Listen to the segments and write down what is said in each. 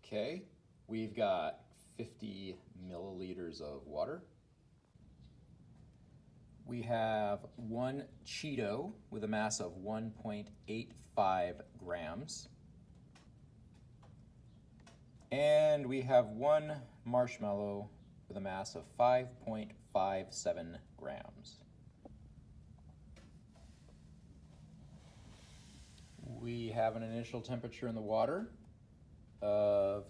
Okay, we've got 50 milliliters of water. We have one Cheeto with a mass of 1.85 grams. And we have one marshmallow with a mass of 5.57 grams. We have an initial temperature in the water of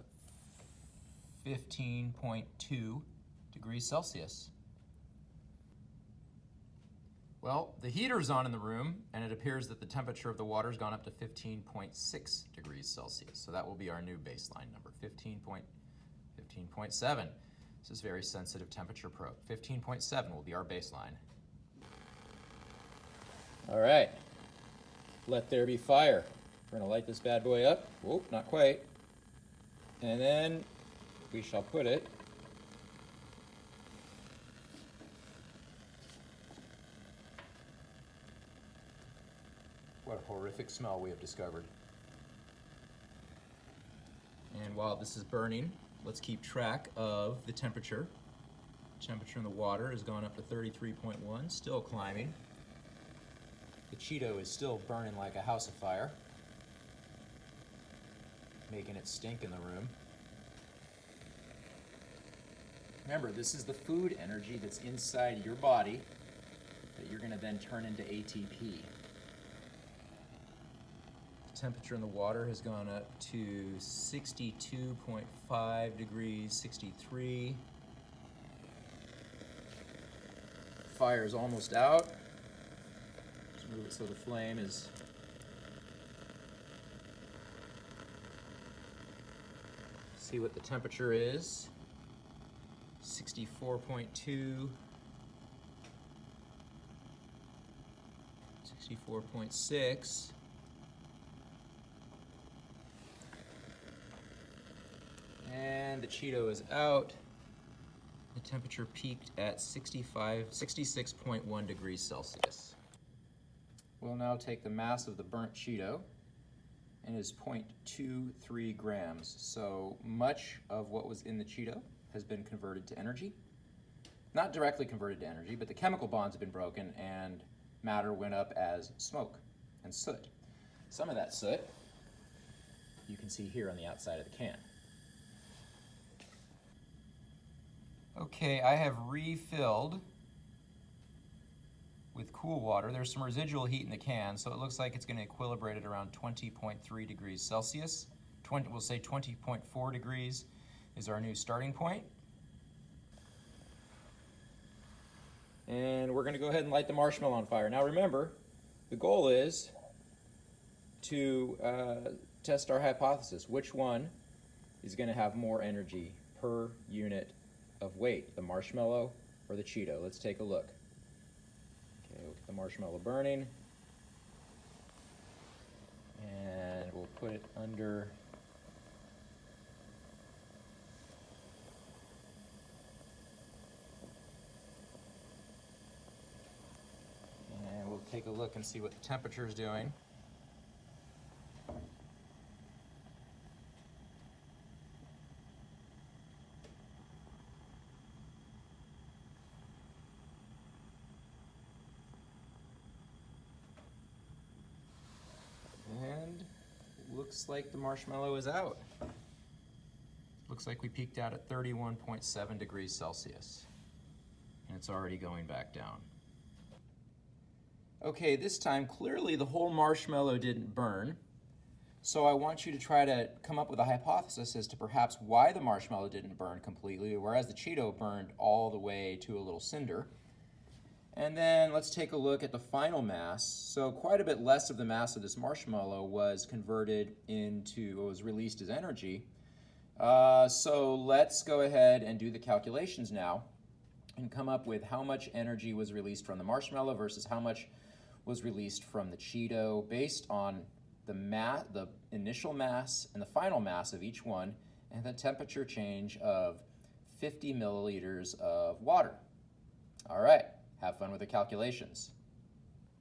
15.2 degrees Celsius. Well, the heater's on in the room, and it appears that the temperature of the water's gone up to 15.6 degrees Celsius. So that will be our new baseline number, 15.7. This is very sensitive temperature probe. 15.7 will be our baseline. All right, let there be fire. We're gonna light this bad boy up. Whoop, not quite. And then we shall put it What a horrific smell we have discovered. And while this is burning, let's keep track of the temperature. Temperature in the water has gone up to 33.1, still climbing. The Cheeto is still burning like a house of fire, making it stink in the room. Remember, this is the food energy that's inside your body that you're gonna then turn into ATP. Temperature in the water has gone up to 62.5 degrees, 63. Fire is almost out. Just move it so the flame is see what the temperature is. 64.2, 64.6. And the Cheeto is out. The temperature peaked at 66.1 degrees Celsius. We'll now take the mass of the burnt Cheeto, and it is 0.23 grams. So much of what was in the Cheeto has been converted to energy. Not directly converted to energy, but the chemical bonds have been broken and matter went up as smoke and soot. Some of that soot you can see here on the outside of the can. Okay, I have refilled with cool water. There's some residual heat in the can, so it looks like it's going to equilibrate at around 20.3 degrees Celsius. We'll say 20.4 degrees is our new starting point. And we're going to go ahead and light the marshmallow on fire. Now remember, the goal is to test our hypothesis. Which one is going to have more energy per unit of weight, the marshmallow or the Cheeto? Let's take a look. Okay, we'll get the marshmallow burning, and we'll put it under and we'll take a look and see what the temperature is doing. Looks like the marshmallow is out. Looks like we peaked out at 31.7 degrees Celsius. And it's already going back down. Okay, this time clearly the whole marshmallow didn't burn. So I want you to try to come up with a hypothesis as to perhaps why the marshmallow didn't burn completely, whereas the Cheeto burned all the way to a little cinder. And then let's take a look at the final mass. So quite a bit less of the mass of this marshmallow was converted into, was released as energy. So let's go ahead and do the calculations now and come up with how much energy was released from the marshmallow versus how much was released from the Cheeto based on the initial mass and the final mass of each one and the temperature change of 50 milliliters of water. All right. Have fun with the calculations.